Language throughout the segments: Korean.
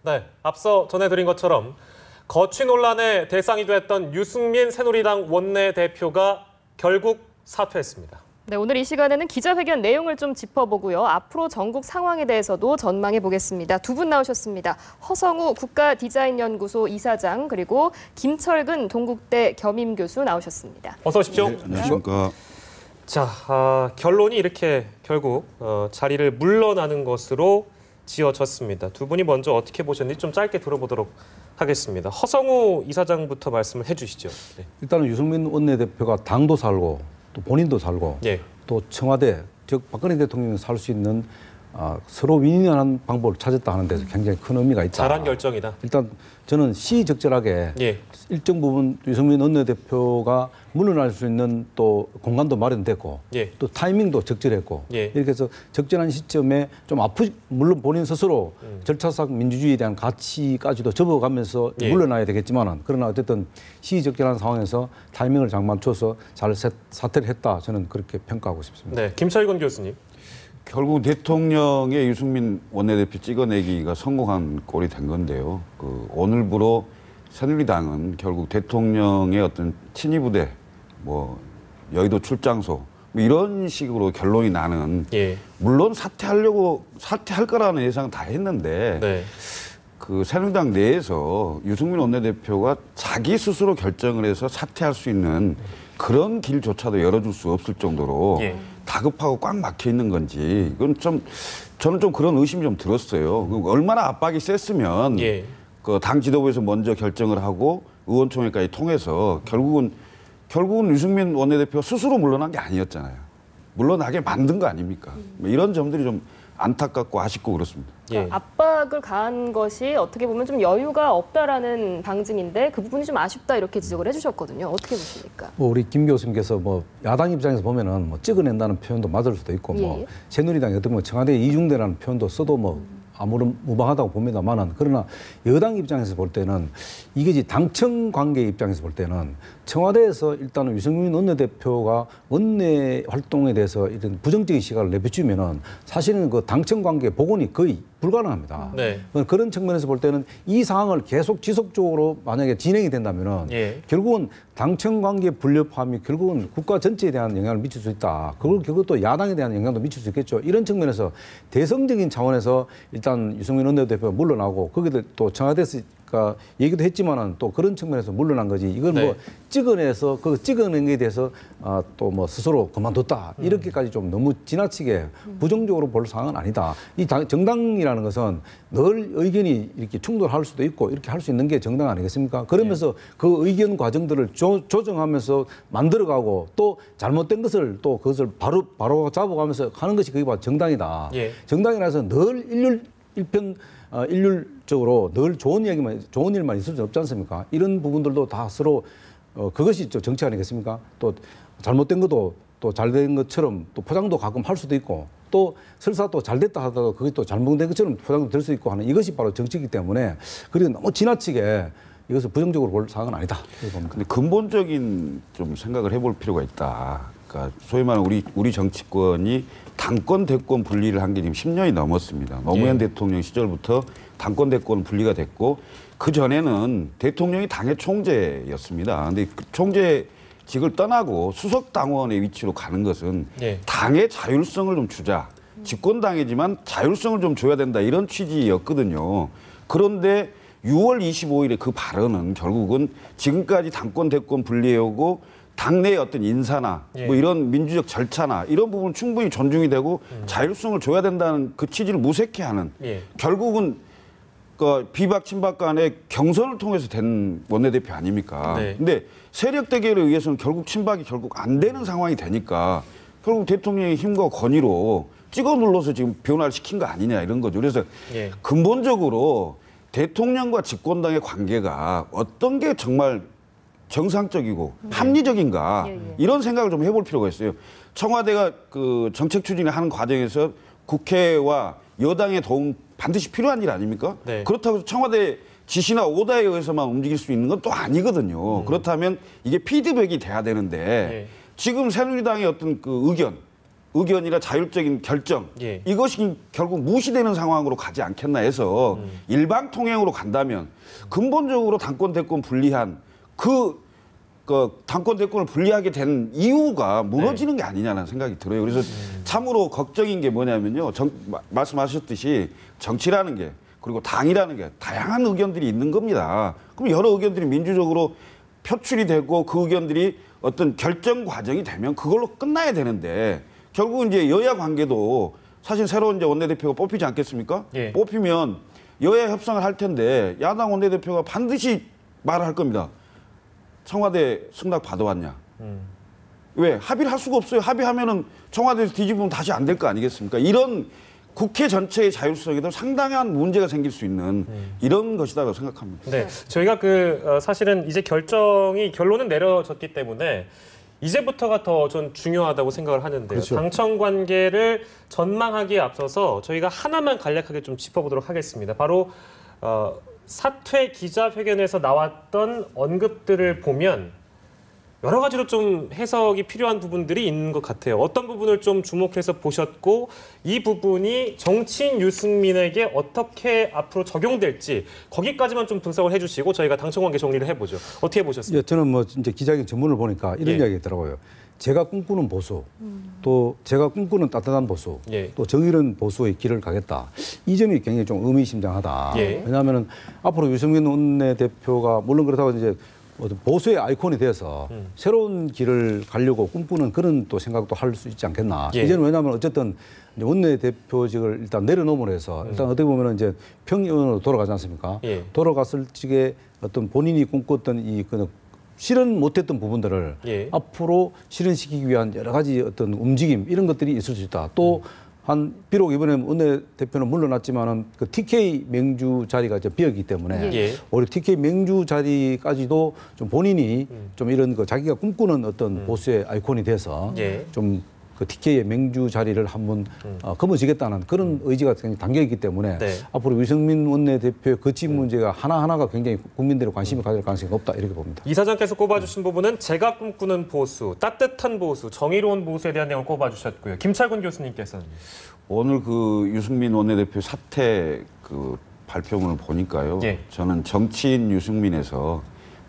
네, 앞서 전해드린 것처럼 거취 논란의 대상이 됐던 유승민 새누리당 원내대표가 결국 사퇴했습니다. 네, 오늘 이 시간에는 기자회견 내용을 좀 짚어보고요. 앞으로 전국 상황에 대해서도 전망해 보겠습니다. 두 분 나오셨습니다. 허성우 국가디자인연구소 이사장 그리고 김철근 동국대 겸임교수 나오셨습니다. 어서 오십시오. 네, 안녕하십니까. 자, 결론이 이렇게 결국 자리를 물러나는 것으로 지어졌습니다. 두 분이 먼저 어떻게 보셨는지 좀 짧게 들어보도록 하겠습니다. 허성우 이사장부터 말씀을 해주시죠. 네. 일단은 유승민 원내대표가 당도 살고 또 본인도 살고 예. 또 청와대, 즉 박근혜 대통령이 살 수 있는 서로 윈윈한 방법을 찾았다 하는 데서 굉장히 큰 의미가 있다. 잘한 결정이다. 일단 저는 시적절하게 예. 일정 부분 유승민 원내대표가 물러날 수 있는 또 공간도 마련됐고 예. 또 타이밍도 적절했고 예. 이렇게 해서 적절한 시점에 좀 물론 본인 스스로 절차상 민주주의에 대한 가치까지도 접어가면서 예. 물러나야 되겠지만은 그러나 어쨌든 시적절한 상황에서 타이밍을 잘 맞춰서 잘 사퇴를 했다. 저는 그렇게 평가하고 싶습니다. 네, 김철근 교수님. 결국 대통령의 유승민 원내대표 찍어내기가 성공한 꼴이 된 건데요. 오늘부로 새누리당은 결국 대통령의 어떤 친위부대, 여의도 출장소 이런 식으로 결론이 나는. 예. 물론 사퇴할 거라는 예상 다 했는데. 네. 새누리당 내에서 유승민 원내대표가 자기 스스로 결정을 해서 사퇴할 수 있는 그런 길조차도 열어줄 수 없을 정도로. 예. 다급하고 꽉 막혀 있는 건지 이건 저는 좀 그런 의심이 좀 들었어요. 얼마나 압박이 셌으면 예. 당 지도부에서 먼저 결정을 하고 의원총회까지 통해서 결국은 유승민 원내대표 스스로 물러난 게 아니었잖아요. 물러나게 만든 거 아닙니까? 이런 점들이 좀 안타깝고 아쉽고 그렇습니다. 예. 압박을 가한 것이 어떻게 보면 좀 여유가 없다라는 방증인데 그 부분이 좀 아쉽다 이렇게 지적을 해주셨거든요. 어떻게 보십니까? 우리 김 교수님께서 야당 입장에서 보면은 찍어낸다는 표현도 맞을 수도 있고 예. 새누리당이 어떻게 보면 청와대에 이중대라는 표현도 써도 아무런 무방하다고 봅니다만은 그러나 여당 입장에서 볼 때는 이게 이제 당청 관계 입장에서 볼 때는 청와대에서 일단은 유승민 원내대표가 원내 활동에 대해서 이런 부정적인 시각을 내비추면은 사실은 그 당청 관계 복원이 거의 불가능합니다. 네. 그런 측면에서 볼 때는 이 상황을 계속 지속적으로 만약에 진행이 된다면은 예. 결국은 당청 관계 불협화음이 결국은 국가 전체에 대한 영향을 미칠 수 있다. 그것도 야당에 대한 영향도 미칠 수 있겠죠. 이런 측면에서 대성적인 차원에서 일단 유승민 원내대표가 물러나고 거기들 또 청와대에서 얘기도 했지만은 또 그런 측면에서 물러난 거지. 이걸 네. 찍어내서 찍어낸 것에 대해서 또 스스로 그만뒀다. 이렇게까지 좀 너무 지나치게 부정적으로 볼 상황은 아니다. 이 정당이라는 것은 늘 의견이 이렇게 충돌할 수도 있고 이렇게 할 수 있는 게 정당 아니겠습니까? 그러면서 그 의견 과정들을 조정하면서 만들어가고 또 잘못된 것을 또 그것을 바로 잡아가면서 하는 것이 그게 바로 정당이다. 예. 정당이라서 늘 일률적으로 늘 좋은 일만 있을 수 없지 않습니까? 이런 부분들도 다 서로 그것이 정치 아니겠습니까? 또 잘못된 것도 또 잘된 것처럼 또 포장도 가끔 할 수도 있고 또 설사 또 잘됐다 하다가 그게 또 잘못된 것처럼 포장도 될 수 있고 하는 이것이 바로 정치이기 때문에 그리고 너무 지나치게 이것을 부정적으로 볼 사항은 아니다. 근데 근본적인 좀 생각을 해볼 필요가 있다. 그러니까 소위 말하는 우리 정치권이 당권 대권 분리를 한 게 지금 10년이 넘었습니다. 노무현 대통령 시절부터 당권 대권 분리가 됐고 그 전에는 대통령이 당의 총재였습니다. 근데 그 총재직을 떠나고 수석 당원의 위치로 가는 것은 당의 자율성을 좀 주자. 집권당이지만 자율성을 좀 줘야 된다. 이런 취지였거든요. 그런데 6월 25일에 그 발언은 결국은 지금까지 당권 대권 분리해오고 당내의 어떤 인사나 이런 민주적 절차나 이런 부분은 충분히 존중이 되고 자율성을 줘야 된다는 그 취지를 무색해 하는 결국은 비박 친박 간의 경선을 통해서 된 원내대표 아닙니까? 네. 근데 세력 대결에 의해서는 결국 친박이 결국 안 되는 상황이 되니까 결국 대통령의 힘과 권위로 찍어 눌러서 지금 변화를 시킨 거 아니냐 이런 거죠. 그래서 근본적으로 대통령과 집권당의 관계가 어떤 게 정말 정상적이고 합리적인가 이런 생각을 좀 해볼 필요가 있어요. 청와대가 정책 추진을 하는 과정에서 국회와 여당의 도움 반드시 필요한 일 아닙니까? 네. 그렇다고 해서 청와대 지시나 오다에 의해서만 움직일 수 있는 건 또 아니거든요. 그렇다면 이게 피드백이 돼야 되는데 지금 새누리당의 어떤 의견 의견이나 자율적인 결정 예. 이것이 결국 무시되는 상황으로 가지 않겠나 해서 일방 통행으로 간다면 근본적으로 당권 대권 분리한 그 당권 대권을 분리하게 된 이유가 무너지는 게 아니냐는 생각이 들어요. 그래서 참으로 걱정인 게 뭐냐면요. 말씀하셨듯이 정치라는 게 그리고 당이라는 게 다양한 의견들이 있는 겁니다. 그럼 여러 의견들이 민주적으로 표출이 되고 그 의견들이 어떤 결정 과정이 되면 그걸로 끝나야 되는데 결국은 이제 여야 관계도 사실 새로운 이제 원내대표가 뽑히지 않겠습니까? 예. 뽑히면 여야 협상을 할 텐데 야당 원내대표가 반드시 말을 할 겁니다. 청와대 승낙 받아왔냐? 왜? 합의를 할 수가 없어요. 합의하면은 청와대에서 뒤집으면 다시 안 될 거 아니겠습니까? 이런 국회 전체의 자율성에도 상당한 문제가 생길 수 있는 이런 것이다라고 생각합니다. 네, 저희가 사실은 이제 결론은 내려졌기 때문에 이제부터가 더 전 중요하다고 생각을 하는데요. 그렇죠. 당청 관계를 전망하기에 앞서서 저희가 하나만 간략하게 좀 짚어보도록 하겠습니다. 바로 사퇴 기자회견에서 나왔던 언급들을 보면 여러 가지로 좀 해석이 필요한 부분들이 있는 것 같아요. 어떤 부분을 좀 주목해서 보셨고 이 부분이 정치인 유승민에게 어떻게 앞으로 적용될지 거기까지만 좀 분석을 해주시고 저희가 당청 관계 정리를 해보죠. 어떻게 보셨습니까? 예, 저는 뭐 이제 기자회견 전문을 보니까 이런 예. 이야기가 있더라고요. 제가 꿈꾸는 보수, 또 제가 꿈꾸는 따뜻한 보수, 예. 또 정의로운 보수의 길을 가겠다. 이 점이 굉장히 좀 의미심장하다. 예. 왜냐하면 앞으로 유승민 원내대표가 물론 그렇다고 이제 어떤 보수의 아이콘이 돼서 새로운 길을 가려고 꿈꾸는 그런 또 생각도 할 수 있지 않겠나. 예. 이제는 왜냐하면 어쨌든 이제 원내대표직을 일단 내려놓음으로 해서 일단 어떻게 보면 이제 평의원으로 돌아가지 않습니까? 예. 돌아갔을 적에 어떤 본인이 꿈꿨던 이 실현 못했던 부분들을 예. 앞으로 실현시키기 위한 여러 가지 어떤 움직임 이런 것들이 있을 수 있다. 또 비록 이번에 원내대표는 물러났지만은 그 TK 맹주 자리가 이제 비었기 때문에 예. 오히려 TK 맹주 자리까지도 좀 본인이 좀 이런 자기가 꿈꾸는 어떤 보수의 아이콘이 돼서 예. 좀 그 TK의 맹주 자리를 한번 거머쥐겠다는 그런 의지가 굉장히 담겨 있기 때문에 네. 앞으로 유승민 원내대표의 거친 문제가 하나하나가 굉장히 국민들의 관심을 가질 가능성이 높다 이렇게 봅니다. 이사장께서 꼽아주신 부분은 제가 꿈꾸는 보수, 따뜻한 보수, 정의로운 보수에 대한 내용을 꼽아주셨고요. 김철근 교수님께서는 오늘 그 유승민 원내대표 사퇴 그 발표문을 보니까요. 예. 저는 정치인 유승민에서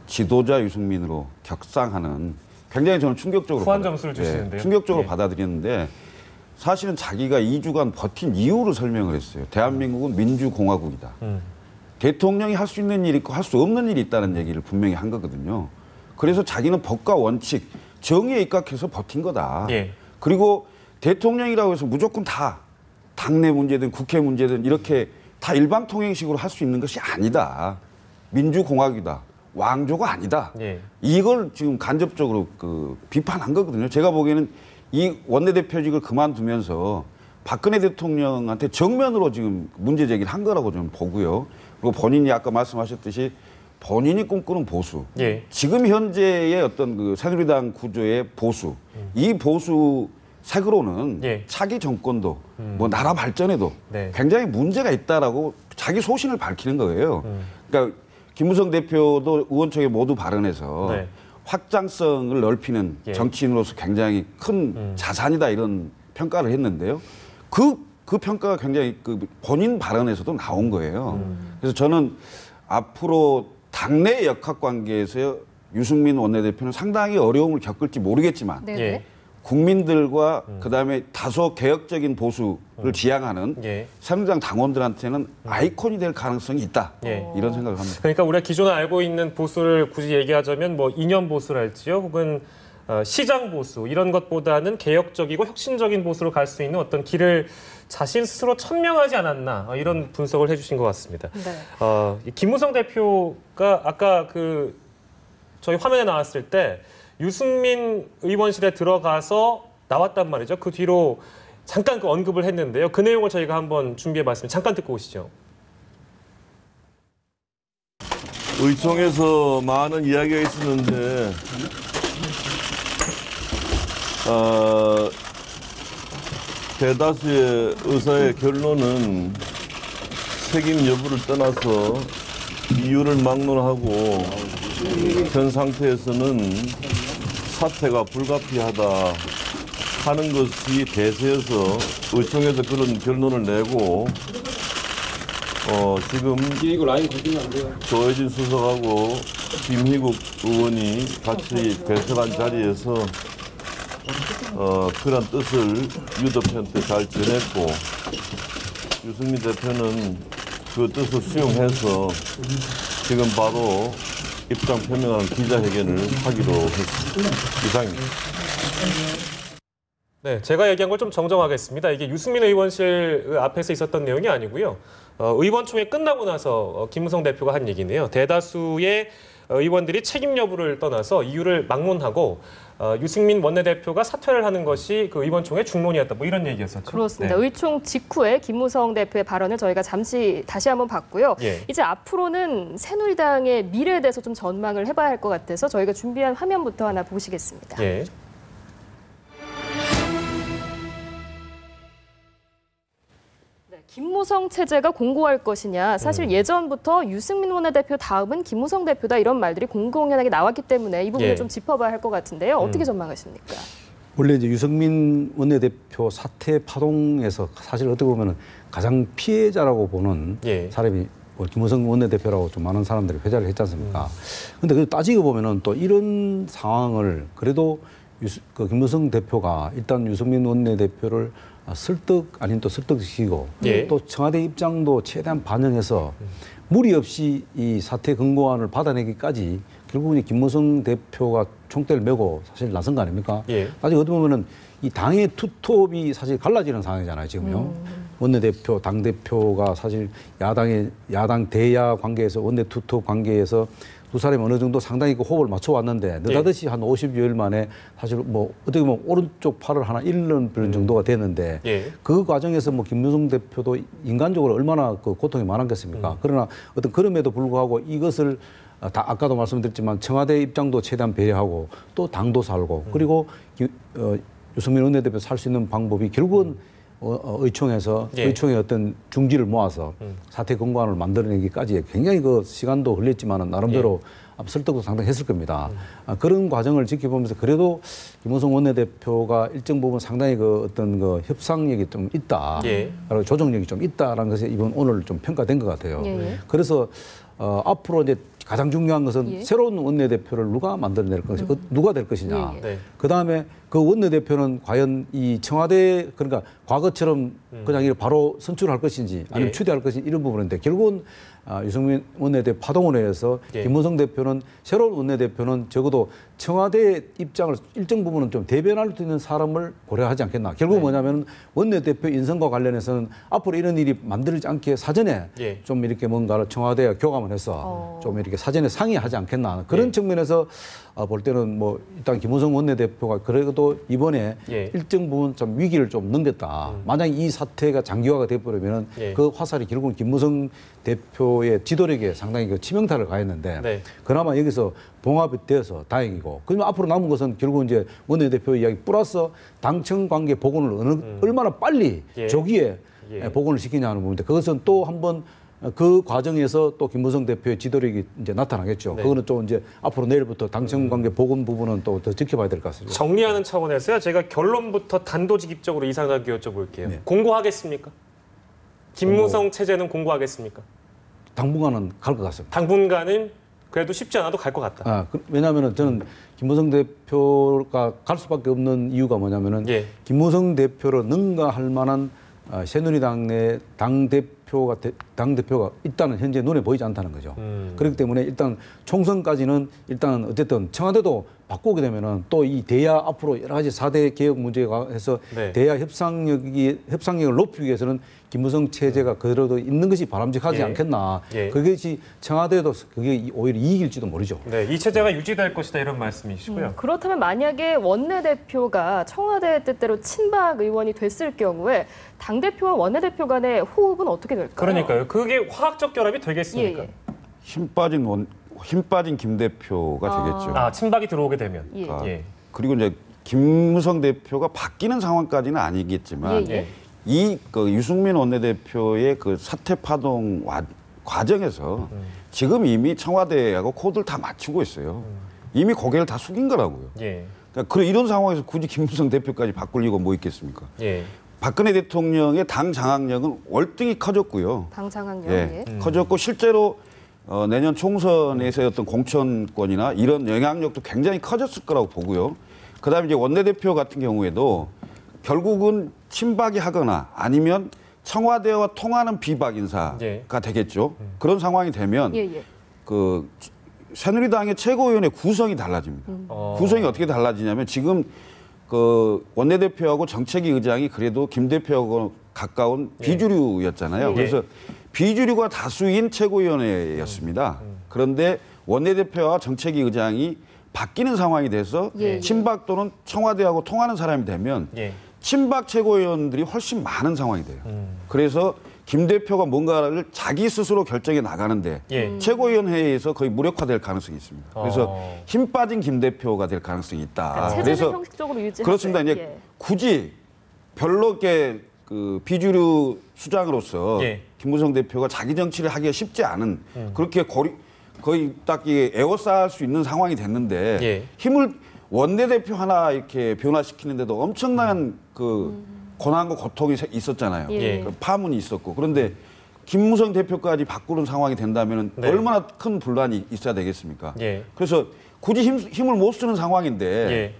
지도자 유승민으로 격상하는 굉장히 저는 충격적으로 후한 점수를 주시는데요. 충격적으로 예. 받아들였는데 사실은 자기가 2주간 버틴 이유를 설명을 했어요. 대한민국은 민주공화국이다. 대통령이 할 수 있는 일이 있고 할 수 없는 일이 있다는 얘기를 분명히 한 거거든요. 그래서 자기는 법과 원칙, 정의에 입각해서 버틴 거다. 예. 그리고 대통령이라고 해서 무조건 다 당내 문제든 국회 문제든 이렇게 다 일방통행식으로 할 수 있는 것이 아니다. 민주공화국이다. 왕조가 아니다. 예. 이걸 지금 간접적으로 비판한 거거든요. 제가 보기에는 이 원내대표직을 그만두면서 박근혜 대통령한테 정면으로 지금 문제 제기를 한 거라고 저는 보고요. 그리고 본인이 아까 말씀하셨듯이 본인이 꿈꾸는 보수. 예. 지금 현재의 어떤 새누리당 구조의 보수. 이 보수 색으로는 예. 차기 정권도 나라 발전에도 네. 굉장히 문제가 있다라고 자기 소신을 밝히는 거예요. 그러니까 김무성 대표도 의원총회 모두 발언해서 네. 확장성을 넓히는 예. 정치인으로서 굉장히 큰 자산이다 이런 평가를 했는데요. 그 평가가 굉장히 본인 발언에서도 나온 거예요. 그래서 저는 앞으로 당내 역학관계에서 유승민 원내대표는 상당히 어려움을 겪을지 모르겠지만 네. 예. 국민들과 그다음에 다소 개혁적인 보수를 지향하는 예. 새누리당 당원들한테는 아이콘이 될 가능성이 있다. 예. 이런 생각을 합니다. 그러니까 우리가 기존에 알고 있는 보수를 굳이 얘기하자면 뭐 이념 보수랄지요, 혹은 시장 보수 이런 것보다는 개혁적이고 혁신적인 보수로 갈 수 있는 어떤 길을 자신 스스로 천명하지 않았나 이런 분석을 해주신 것 같습니다. 네. 이 김무성 대표가 아까 저희 화면에 나왔을 때 유승민 의원실에 들어가서 나왔단 말이죠. 그 뒤로 잠깐 언급을 했는데요. 그 내용을 저희가 한번 준비해봤습니다. 잠깐 듣고 오시죠. 의총에서 많은 이야기가 있었는데 대다수의 의사의 결론은 책임 여부를 떠나서 이유를 막론하고 현 상태에서는 사퇴가 불가피하다 하는 것이 대세여서 의총에서 그런 결론을 내고 지금 조혜진 수석하고 김희국 의원이 같이 배석한 자리에서 그런 뜻을 유 대표한테 잘 전했고 유승민 대표는 그 뜻을 수용해서 지금 바로 입장 표명하는 기자회견을 하기로 했습니다. 이상입니다. 네, 제가 얘기한 걸 좀 정정하겠습니다. 이게 유승민 의원실 앞에서 있었던 내용이 아니고요. 의원총회 끝나고 나서 김무성 대표가 한 얘기네요. 대다수의 의원들이 책임 여부를 떠나서 이유를 막론하고 유승민 원내대표가 사퇴를 하는 것이 그 의원총회 중론이었다. 뭐 이런 얘기였었죠. 그렇습니다. 네. 의총 직후에 김무성 대표의 발언을 저희가 잠시 다시 한번 봤고요. 예. 이제 앞으로는 새누리당의 미래에 대해서 좀 전망을 해봐야 할 것 같아서 저희가 준비한 화면부터 하나 보시겠습니다. 예. 김무성 체제가 공고할 것이냐. 사실 예전부터 유승민 원내대표 다음은 김무성 대표다 이런 말들이 공공연하게 나왔기 때문에 이 부분을 예. 좀 짚어봐야 할 것 같은데요. 어떻게 전망하십니까? 원래 이제 유승민 원내대표 사퇴 파동에서 사실 어떻게 보면은 가장 피해자라고 보는 예. 사람이 뭐 김무성 원내대표라고 좀 많은 사람들이 회자를 했지 않습니까? 근데 그 따지고 보면은 또 이런 상황을 그래도 그 김무성 대표가 일단 유승민 원내대표를 설득 아닌 또 설득시키고 예. 또 청와대 입장도 최대한 반영해서 무리 없이 이 사퇴 권고안을 받아내기까지 결국은 이 김무성 대표가 총대를 메고 사실 나선 거 아닙니까? 예. 나중에 어떻게 보면은 이 당의 투톱이 사실 갈라지는 상황이잖아요, 지금요. 원내대표, 당대표가 사실 야당 대야 관계에서 원내 투톱 관계에서 두 사람이 어느 정도 상당히 그 호흡을 맞춰왔는데 느닷없이 한 50여일 만에 사실 뭐 어떻게 보면 오른쪽 팔을 하나 잃는 그런 정도가 됐는데 예. 그 과정에서 뭐 김무성 대표도 인간적으로 얼마나 그 고통이 많았겠습니까? 그러나 어떤 그럼에도 불구하고 이것을 아까도 말씀드렸지만 청와대 입장도 최대한 배려하고 또 당도 살고 그리고 유승민 원내대표 살 수 있는 방법이 결국은 의총에서 예. 의총의 어떤 중지를 모아서 사퇴 권고안을 만들어내기까지 굉장히 그 시간도 걸렸지만은 나름대로 설득도 상당히 했을 겁니다. 그런 과정을 지켜보면서 그래도 김무성 원내대표가 일정 부분 상당히 그 어떤 그 협상력이 좀 있다, 예. 그리고 조정력이 좀 있다라는 것이 이번 오늘 좀 평가된 것 같아요. 예. 그래서 앞으로 이제 가장 중요한 것은 예. 새로운 원내대표를 누가 만들어낼 것이 누가 될 것이냐. 예. 네. 그 다음에 그 원내대표는 과연 이 청와대 그러니까 과거처럼 그냥 이렇게 바로 선출할 것인지 아니면 예. 추대할 것인지 이런 부분인데 결국은 유승민 원내대표 파동을 해서 예. 김무성 대표는 새로운 원내대표는 적어도 청와대 입장을 일정 부분은 좀 대변할 수 있는 사람을 고려하지 않겠나. 결국 뭐냐면 원내대표 인선과 관련해서는 앞으로 이런 일이 만들지 않게 사전에 예. 좀 이렇게 뭔가를 청와대와 교감을 해서 좀 이렇게 사전에 상의하지 않겠나. 그런 측면에서 볼 때는 뭐 일단 김무성 원내대표가 그래도 이번에 예. 일정 부분 좀 위기를 좀 넘겼다. 만약 이 사태가 장기화가 돼버리면 예. 그 화살이 결국은 김무성 대표의 지도력에 상당히 그 치명타를 가했는데 네. 그나마 여기서 봉합이 되어서 다행이고 그러면 앞으로 남은 것은 결국 이제 원내대표 이야기 플러스 당청 관계 복원을 얼마나 빨리 예. 조기에 예. 복원을 시키냐 하는 부분인데 그것은 또 한번 그 과정에서 또 김무성 대표의 지도력이 이제 나타나겠죠. 네. 그거는 좀 이제 앞으로 내일부터 당청 관계 복원 부분은 또 더 지켜봐야 될 것 같습니다. 정리하는 차원에서요. 제가 결론부터 단도직입적으로 이상하게 여쭤볼게요. 네. 공고하겠습니까? 김무성 체제는 공고하겠습니까? 당분간은 갈 것 같습니다. 당분간은 그래도 쉽지 않아도 갈 것 같다. 왜냐하면 저는 김무성 대표가 갈 수밖에 없는 이유가 뭐냐면은 예. 김무성 대표를 능가할 만한 새누리당의 당대표가 있다는 현재 눈에 보이지 않다는 거죠. 그렇기 때문에 일단 총선까지는 일단 어쨌든 청와대도 바꾸게 되면은 또 이 대야 앞으로 여러 가지 4대 개혁 문제가 해서 네. 대야 협상력을 높이기 위해서는 김무성 체제가 그대로도 있는 것이 바람직하지 예. 않겠나. 예. 그것이 청와대도 그게 오히려 이익일지도 모르죠. 네, 이 체제가 유지될 것이다 이런 말씀이시고요. 그렇다면 만약에 원내대표가 청와대 뜻대로 친박 의원이 됐을 경우에 당대표와 원내대표 간의 호흡은 어떻게 될까요? 그러니까요. 그게 화학적 결합이 되겠습니까? 예. 힘 빠진 김 대표가 되겠죠. 아, 친박이 들어오게 되면. 예. 예. 그리고 이제 김무성 대표가 바뀌는 상황까지는 아니겠지만 예. 이 그 유승민 원내대표의 그 사퇴 파동 과정에서 지금 이미 청와대하고 코드를 다 맞추고 있어요. 이미 고개를 다 숙인 거라고요. 예. 그러니까 이런 상황에서 굳이 김무성 대표까지 바꿀 이유가 뭐 있겠습니까? 예. 박근혜 대통령의 당 장악력은 월등히 커졌고요. 방장학력. 예, 예. 커졌고 실제로 내년 총선에서의 어떤 공천권이나 이런 영향력도 굉장히 커졌을 거라고 보고요. 그다음에 이제 원내대표 같은 경우에도 결국은 친박이 하거나 아니면 청와대와 통하는 비박 인사가 예. 되겠죠. 그런 상황이 되면 예, 예. 그 새누리당의 최고위원회 구성이 달라집니다. 구성이 어떻게 달라지냐면 지금 그 원내대표하고 정책위 의장이 그래도 김 대표하고 가까운 비주류였잖아요. 예. 그래서 비주류가 다수인 최고위원회였습니다. 그런데 원내대표와 정책위 의장이 바뀌는 상황이 돼서 예. 친박 또는 청와대하고 통하는 사람이 되면 예. 친박 최고위원들이 훨씬 많은 상황이 돼요. 그래서 김 대표가 뭔가를 자기 스스로 결정해 나가는데 예. 최고위원 회의에서 거의 무력화될 가능성이 있습니다. 그래서 힘 빠진 김 대표가 될 가능성이 있다. 그러니까 체제는 그래서 형식적으로 유지하되. 그렇습니다. 이제 예. 굳이 별로 이렇게 그 비주류 수장으로서 예. 김무성 대표가 자기 정치를 하기가 쉽지 않은 그렇게 거의 딱 에워싸할 수 있는 상황이 됐는데 예. 힘을 원내대표 하나 이렇게 변화시키는데도 엄청난 그 고난과 고통이 있었잖아요. 예. 그 파문이 있었고 그런데 김무성 대표까지 바꾸는 상황이 된다면 네. 얼마나 큰 분란이 있어야 되겠습니까? 예. 그래서 굳이 힘을 못 쓰는 상황인데 예.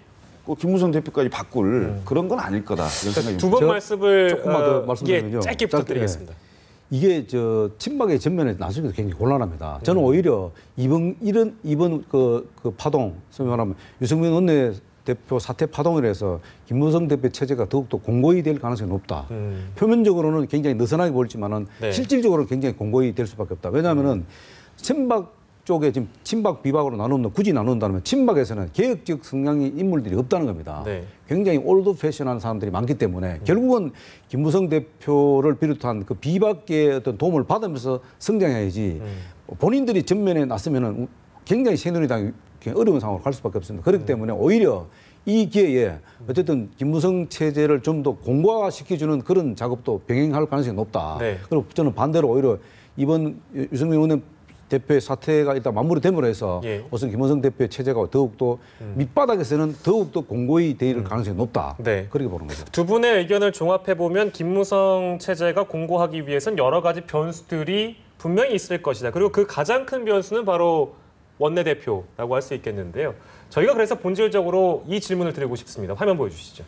꼭 김무성 대표까지 바꿀 그런 건 아닐 거다 이런 생각이 두 번 제가 말씀을 조금만 더 말씀드리면요. 짧게 부탁드리겠습니다. 이게 저 친박의 전면에 나서기도 굉장히 곤란합니다. 저는 오히려 이번 그 파동, 소위 말하면 유승민 원내대표 사퇴 파동을 해서 김무성 대표 체제가 더욱더 공고히 될 가능성이 높다. 표면적으로는 굉장히 느슨하게 보일지만은 네. 실질적으로는 굉장히 공고히 될 수밖에 없다. 왜냐하면은 친박 쪽에 지금 친박 비박으로 굳이 나눈다면 친박에서는 개혁적 성향의 인물들이 없다는 겁니다. 네. 굉장히 올드 패션한 사람들이 많기 때문에 결국은 김무성 대표를 비롯한 그 비박계의 어떤 도움을 받으면서 성장해야지 본인들이 전면에 나서면은 굉장히 새누리당이 어려운 상황으로 갈 수밖에 없습니다. 그렇기 때문에 오히려 이 기회에 어쨌든 김무성 체제를 좀 더 공고화시켜주는 그런 작업도 병행할 가능성이 높다. 네. 그리고 저는 반대로 오히려 이번 유승민 의원 대표의 사태가 일단 마무리됨으로 해서 예. 우선 김무성 대표의 체제가 더욱더 밑바닥에서는 더욱더 공고히 되일 가능성이 높다. 네. 그렇게 보는 거죠. 두 분의 의견을 종합해 보면 김무성 체제가 공고하기 위해선 여러 가지 변수들이 분명히 있을 것이다. 그리고 그 가장 큰 변수는 바로 원내대표라고 할 수 있겠는데요. 저희가 그래서 본질적으로 이 질문을 드리고 싶습니다. 화면 보여주시죠.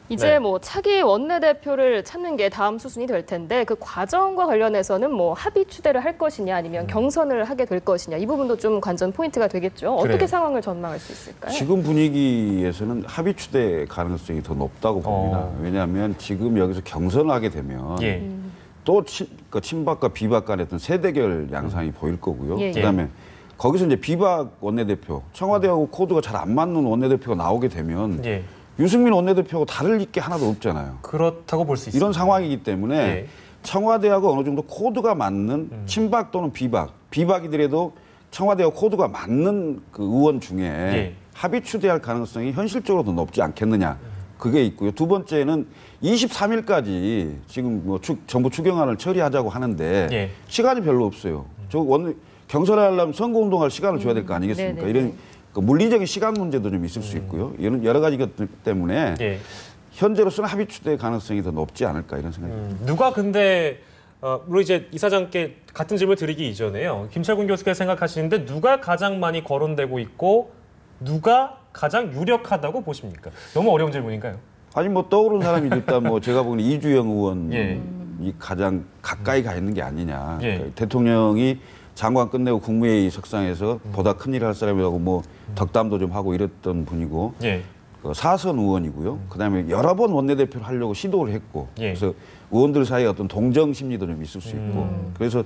이제 네. 뭐 차기 원내대표를 찾는 게 다음 수순이 될 텐데 그 과정과 관련해서는 뭐 합의 추대를 할 것이냐 아니면 경선을 하게 될 것이냐 이 부분도 좀 관전 포인트가 되겠죠. 어떻게 그래요. 상황을 전망할 수 있을까요? 지금 분위기에서는 합의 추대 가능성이 더 높다고 봅니다. 왜냐하면 지금 여기서 경선을 하게 되면 예. 또 친박과 비박 간의 어떤 세대결 양상이 보일 거고요. 예, 예. 그다음에 거기서 이제 비박 원내대표, 청와대하고 코드가 잘 안 맞는 원내대표가 나오게 되면 예. 유승민 원내대표하고 다를 게 하나도 없잖아요. 그렇다고 볼 수 있습니다. 이런 상황이기 때문에 예. 청와대하고 어느 정도 코드가 맞는 친박 또는 비박이더라도 청와대와 코드가 맞는 그 의원 중에 예. 합의 추대할 가능성이 현실적으로 더 높지 않겠느냐. 그게 있고요. 두 번째는 23일까지 지금 뭐 정부 추경안을 처리하자고 하는데 예. 시간이 별로 없어요. 경선을 하려면 선거운동할 시간을 줘야 될 거 아니겠습니까? 네네네. 이런 그 물리적인 시간 문제도 좀 있을 수 있고요. 이런 여러 가지 것들 때문에 예. 현재로서는 합의 추대 가능성이 더 높지 않을까 이런 생각이 듭니다. 누가 근데 물론 이제 이사장께 같은 질문을 드리기 이전에요. 김철군 교수께서 생각하시는데 누가 가장 많이 거론되고 있고 누가 가장 유력하다고 보십니까? 너무 어려운 질문인가요? 아니 뭐 떠오르는 사람이 일단 뭐 제가 보기에는 이주영 의원이 예. 가장 가까이 가 있는 게 아니냐. 예. 그러니까 대통령이 장관 끝내고 국무회의 석상에서 보다 큰 일을 할 사람이라고 뭐 덕담도 좀 하고 이랬던 분이고 예. 그 사선 의원이고요. 그다음에 여러 번 원내대표를 하려고 시도를 했고 예. 그래서 의원들 사이에 어떤 동정 심리도 좀 있을 수 있고 그래서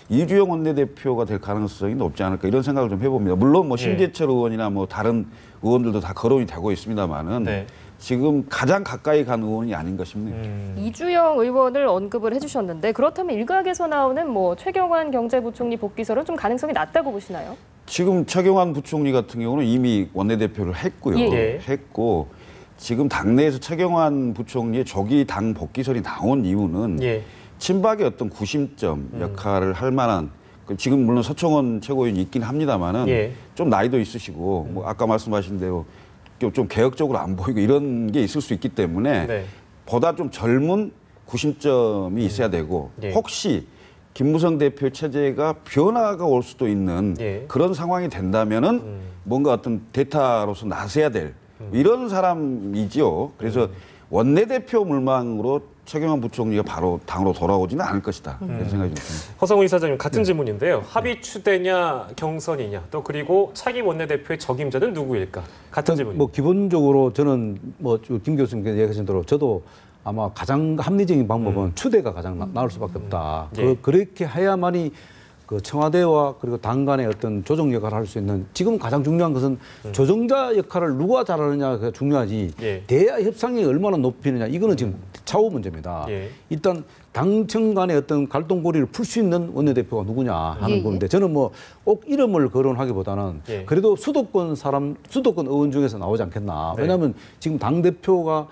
이주영 원내대표가 될 가능성이 높지 않을까 이런 생각을 좀 해봅니다. 물론 뭐 심재철 의원이나 뭐 다른 의원들도 다 거론이 되고 있습니다만은 네. 지금 가장 가까이 간 의원이 아닌가 싶네요. 이주영 의원을 언급을 해주셨는데 그렇다면 일각에서 나오는 뭐 최경환 경제부총리 복귀설은 좀 가능성이 낮다고 보시나요? 지금 최경환 부총리 같은 경우는 이미 원내대표를 했고요. 예. 했고 지금 당내에서 최경환 부총리의 조기 당 복귀설이 나온 이유는 예. 친박의 어떤 구심점 역할을 할 만한 지금 물론 서청원 최고위원이 있긴 합니다만은 예. 좀 나이도 있으시고 뭐 아까 말씀하신 대로 좀 개혁적으로 안 보이고 이런 게 있을 수 있기 때문에 네. 보다 좀 젊은 구심점이 있어야 되고 예. 혹시 김무성 대표 체제가 변화가 올 수도 있는 예. 그런 상황이 된다면은 뭔가 어떤 대타로서 나서야 될 이런 사람이지요. 그래서 원내대표 물망으로 최경환 부총리가 바로 당으로 돌아오지는 않을 것이다. 이런 생각이 좀 듭니다. 허성우 이사장님 같은 질문인데요. 합의 추대냐 경선이냐 또 그리고 차기 원내대표의 적임자는 누구일까? 같은 질문입니다. 뭐 기본적으로 저는 뭐 김 교수님께서 얘기하신 대로 저도 아마 가장 합리적인 방법은 추대가 가장 나을 수밖에 없다. 예. 그렇게 해야만이 그 청와대와 그리고 당 간의 어떤 조정 역할을 할 수 있는 지금 가장 중요한 것은 조정자 역할을 누가 잘하느냐가 중요하지 예. 대야 협상이 얼마나 높이느냐 이거는 지금 차후 문제입니다. 예. 일단 당청 간의 어떤 갈등고리를 풀 수 있는 원내대표가 누구냐 하는 예, 예. 건데 저는 뭐 꼭 이름을 거론하기보다는 예. 그래도 수도권 의원 중에서 나오지 않겠나. 네. 왜냐하면 지금 당 대표가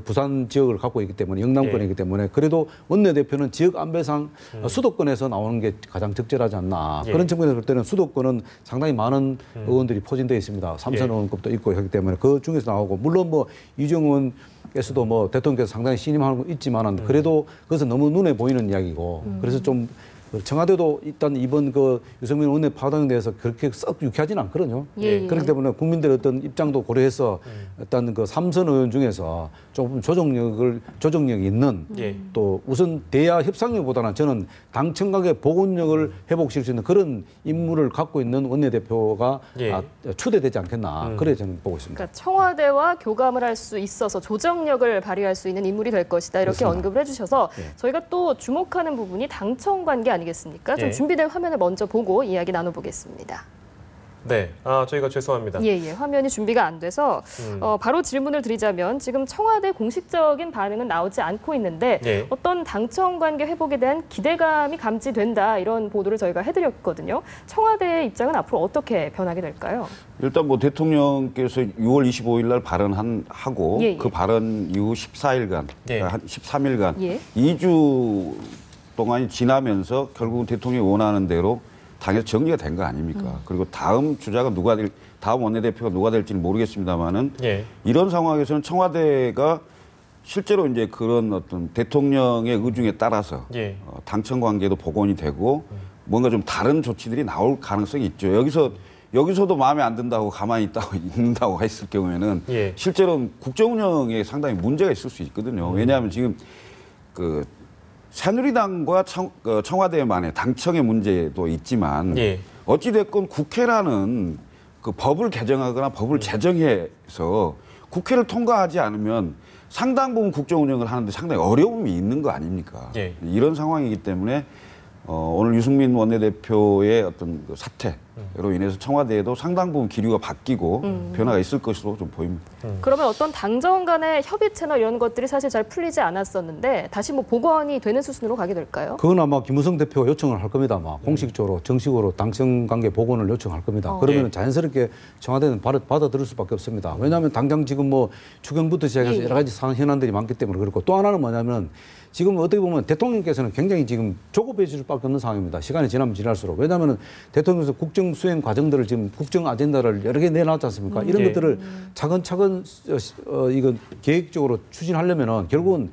부산 지역을 갖고 있기 때문에 영남권에 예. 있기 때문에 그래도 원내대표는 지역 안배상 수도권에서 나오는 게 가장 적절하지 않나. 예. 그런 측면에서 볼 때는 수도권은 상당히 많은 의원들이 포진되어 있습니다. 삼선 예. 의원급도 있고 하기 때문에 그 중에서 나오고 물론 뭐 이정원 에서도 뭐 대통령께서 상당히 신임하는 거 있지만은 그래도 그것은 너무 눈에 보이는 이야기고 그래서 좀 청와대도 일단 이번 그 유승민 원내 파동에 대해서 그렇게 썩 유쾌하지는 않거든요. 예, 예. 그렇기 때문에 국민들의 어떤 입장도 고려해서 일단 그 삼선 의원 중에서 조금 조정력이 있는 예. 또 우선 대야 협상력보다는 저는 당청각의 복원력을 회복시킬 수 있는 그런 인물을 갖고 있는 원내대표가 예. 추대되지 않겠나. 그래 저는 보고 있습니다. 그러니까 청와대와 교감을 할 수 있어서 조정력을 발휘할 수 있는 인물이 될 것이다 이렇게 그렇습니다. 언급을 해주셔서 저희가 또 주목하는 부분이 당청 관계 아니겠습니까? 좀 예. 준비된 화면을 먼저 보고 이야기 나눠보겠습니다. 네, 저희가 죄송합니다. 예. 화면이 준비가 안 돼서 바로 질문을 드리자면 지금 청와대 공식적인 반응은 나오지 않고 있는데 예. 어떤 당청 관계 회복에 대한 기대감이 감지된다 이런 보도를 저희가 해드렸거든요. 청와대의 입장은 앞으로 어떻게 변하게 될까요? 일단 뭐 대통령께서 6월 25일 날 발언하고 예, 예. 그 발언 이후 14일간, 예. 한 13일간, 예. 2주 동안이 지나면서 결국은 대통령이 원하는 대로 당에서 정리가 된 거 아닙니까? 그리고 다음 주자가 다음 원내대표가 누가 될지는 모르겠습니다만은 예. 이런 상황에서는 청와대가 실제로 이제 그런 어떤 대통령의 의중에 따라서 예. 당청 관계도 복원이 되고 뭔가 좀 다른 조치들이 나올 가능성이 있죠. 여기서도 마음에 안 든다고 가만히 있는다고 했을 경우에는 예. 실제로는 국정 운영에 상당히 문제가 있을 수 있거든요. 왜냐하면 지금 그 새누리당과 청와대만의 당청의 문제도 있지만 예. 어찌됐건 국회라는 그 법을 개정하거나 법을 제정해서 국회를 통과하지 않으면 상당 부분 국정 운영을 하는데 상당히 어려움이 있는 거 아닙니까? 예. 이런 상황이기 때문에 오늘 유승민 원내대표의 어떤 그 사태로 인해서 청와대에도 상당 부분 기류가 바뀌고 변화가 있을 것으로 좀 보입니다. 그러면 어떤 당정 간의 협의 채널 이런 것들이 사실 잘 풀리지 않았었는데 다시 뭐 복원이 되는 수순으로 가게 될까요? 그건 아마 김무성 대표가 요청을 할 겁니다. 아마 공식적으로 정식으로 당청 관계 복원을 요청할 겁니다. 그러면 예. 자연스럽게 청와대는 받아들일 수밖에 없습니다. 왜냐하면 당장 지금 뭐 추경부터 시작해서 예. 여러 가지 현안들이 많기 때문에 그렇고 또 하나는 뭐냐면 지금 어떻게 보면 대통령께서는 굉장히 지금 조급해질 수밖에 없는 상황입니다. 시간이 지나면 지날수록. 왜냐하면 대통령께서 국정 수행 과정들을 지금 국정 아젠다를 여러 개 내놨지 않습니까? 이런 예. 것들을 차근차근 이거 계획적으로 추진하려면은 결국은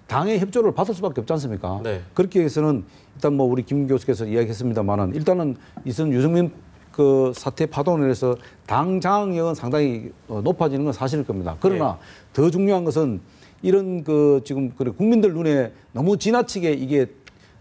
당의 협조를 받을 수밖에 없지 않습니까? 네. 그렇게 해서는 일단 뭐 우리 김 교수께서 이야기했습니다만은 일단은 유승민 그 사태 파동에 의해서 당 장악력은 상당히 높아지는 건 사실일 겁니다. 그러나 더 중요한 것은 이런 그 지금 국민들 눈에 너무 지나치게 이게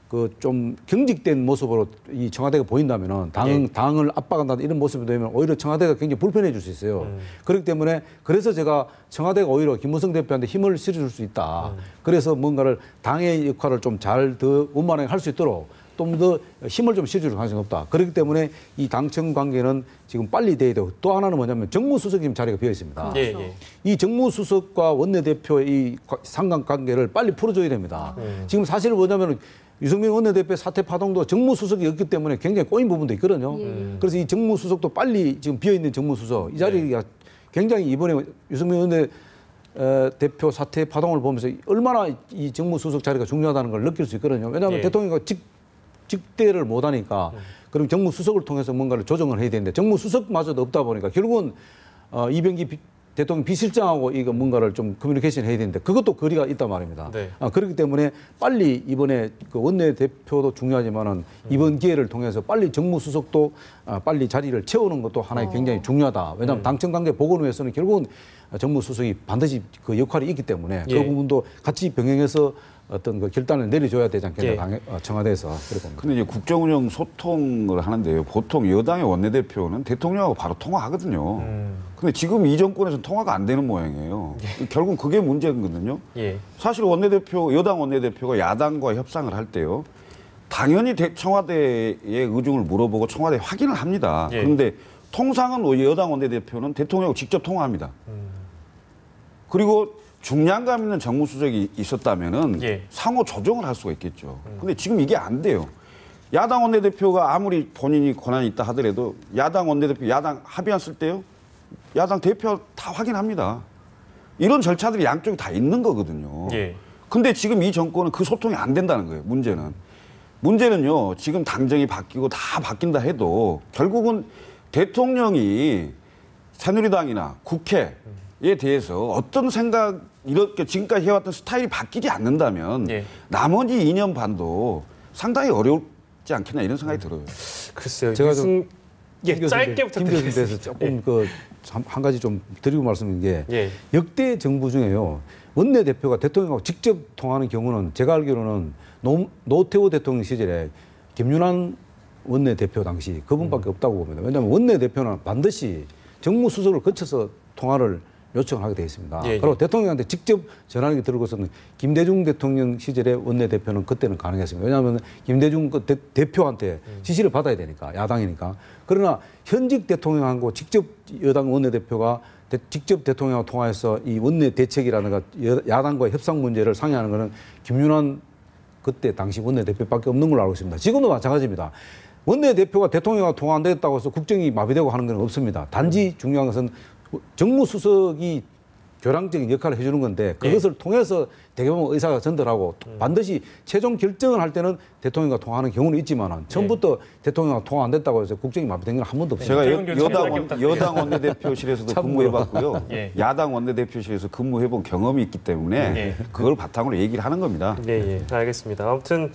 그 좀 경직된 모습으로 이 청와대가 보인다면은 당을 압박한다 이런 모습이 되면 오히려 청와대가 굉장히 불편해질 수 있어요. 그렇기 때문에 그래서 제가 청와대가 오히려 김무성 대표한테 힘을 실어줄 수 있다. 그래서 뭔가를 당의 역할을 좀 잘 더 원만하게 할 수 있도록 좀 더 힘을 좀 실어줄 가능성이 없다. 그렇기 때문에 이 당청 관계는 지금 빨리 돼야 되고 또 하나는 뭐냐면 정무수석이 지금 자리가 비어 있습니다. 예, 예. 이 정무수석과 원내대표의 이 상관관계를 빨리 풀어줘야 됩니다. 지금 사실 뭐냐면 유승민 원내대표의 사태 파동도 정무수석이 없기 때문에 굉장히 꼬인 부분도 있거든요. 그래서 이 정무수석도 빨리 지금 비어있는 정무수석 이 자리가 굉장히 이번에 유승민 원내대표 사태 파동을 보면서 얼마나 이 정무수석 자리가 중요하다는 걸 느낄 수 있거든요. 왜냐하면 예. 대통령이 직대를 못 하니까 그럼 정무수석을 통해서 뭔가를 조정을 해야 되는데 정무수석마저도 없다 보니까 결국은 이병기 대통령 비실장하고 이거 뭔가를 좀 커뮤니케이션 해야 되는데 그것도 거리가 있단 말입니다. 네. 그렇기 때문에 빨리 이번에 그 원내대표도 중요하지만은 이번 기회를 통해서 빨리 정무수석도 빨리 자리를 채우는 것도 하나의 굉장히 중요하다. 왜냐하면 당청관계 복원을 위해서는 결국은 정무수석이 반드시 그 역할이 있기 때문에 예. 그 부분도 같이 병행해서 어떤 그 결단을 내려줘야 되지 않겠나 예. 청와대에서 그래 봅니다. 근데 이제 국정운영 소통을 하는데요. 보통 여당의 원내대표는 대통령하고 바로 통화하거든요. 근데 지금 이 정권에서는 통화가 안 되는 모양이에요. 결국 그게 문제거든요. 예. 사실 여당 원내대표가 야당과 협상을 할 때요. 당연히 청와대의 의중을 물어보고 청와대에 확인을 합니다. 예. 그런데 통상은 여당 원내대표는 대통령하고 직접 통화합니다. 그리고 중량감 있는 정무수석이 있었다면은 예. 상호 조정을 할 수가 있겠죠. 근데 지금 이게 안 돼요. 야당 원내대표가 아무리 본인이 권한이 있다 하더라도 야당 원내대표, 야당 합의안 쓸 때요. 야당 대표 다 확인합니다. 이런 절차들이 양쪽이 다 있는 거거든요. 예. 근데 지금 이 정권은 그 소통이 안 된다는 거예요. 문제는요. 지금 당정이 바뀌고 다 바뀐다 해도 결국은 대통령이 새누리당이나 국회에 대해서 어떤 생각 이렇게 지금까지 해왔던 스타일이 바뀌지 않는다면 예. 나머지 2년 반도 상당히 어렵지 않겠나 이런 생각이 들어요. 글쎄요. 제가 짧게 김 교수님께서 부탁드리겠습니다. 조금 한 가지 좀 드리고 말씀드린 게 예. 역대 정부 중에요. 원내대표가 대통령하고 직접 통하는 경우는 제가 알기로는 노태우 대통령 시절에 김윤환 원내대표 당시 그분밖에 없다고 봅니다. 왜냐하면 원내대표는 반드시 정무수석을 거쳐서 통화를 요청을 하게 되어 있습니다. 예, 예. 그리고 대통령한테 직접 전화기 들고서는 김대중 대통령 시절의 원내대표는 그때는 가능했습니다. 왜냐하면 김대중 대표한테 지시를 받아야 되니까 야당이니까. 그러나 현직 대통령하고 직접 여당 원내대표가 직접 대통령하고 통화해서 이 원내 대책이라든가 야당과의 협상 문제를 상의하는 것은 김윤환 그때 당시 원내대표밖에 없는 걸로 알고 있습니다. 지금도 마찬가지입니다. 원내대표가 대통령과 통화 안 되겠다고 해서 국정이 마비되고 하는 건 없습니다. 단지 중요한 것은 정무수석이 교량적인 역할을 해주는 건데 그것을 통해서 대개보면 의사가 전달하고 반드시 최종 결정을 할 때는 대통령과 통화하는 경우는 있지만 처음부터 대통령과 통화 안 됐다고 해서 국정이 마비된 건 한 번도 없습니다. 제가 여당 원내대표실에서도 근무해봤고요. 예. 야당 원내대표실에서 근무해본 경험이 있기 때문에 예. 그걸 바탕으로 얘기를 하는 겁니다. 네, 예, 알겠습니다. 아무튼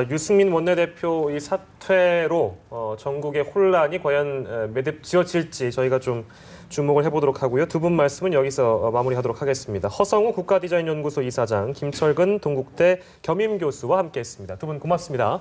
유승민 원내대표 이 사퇴로 전국의 혼란이 과연 매듭지어질지 저희가 좀 주목을 해보도록 하고요. 두 분 말씀은 여기서 마무리하도록 하겠습니다. 허성우 국가디자인연구소 이사장, 김철근 동국대 겸임교수와 함께했습니다. 두 분 고맙습니다.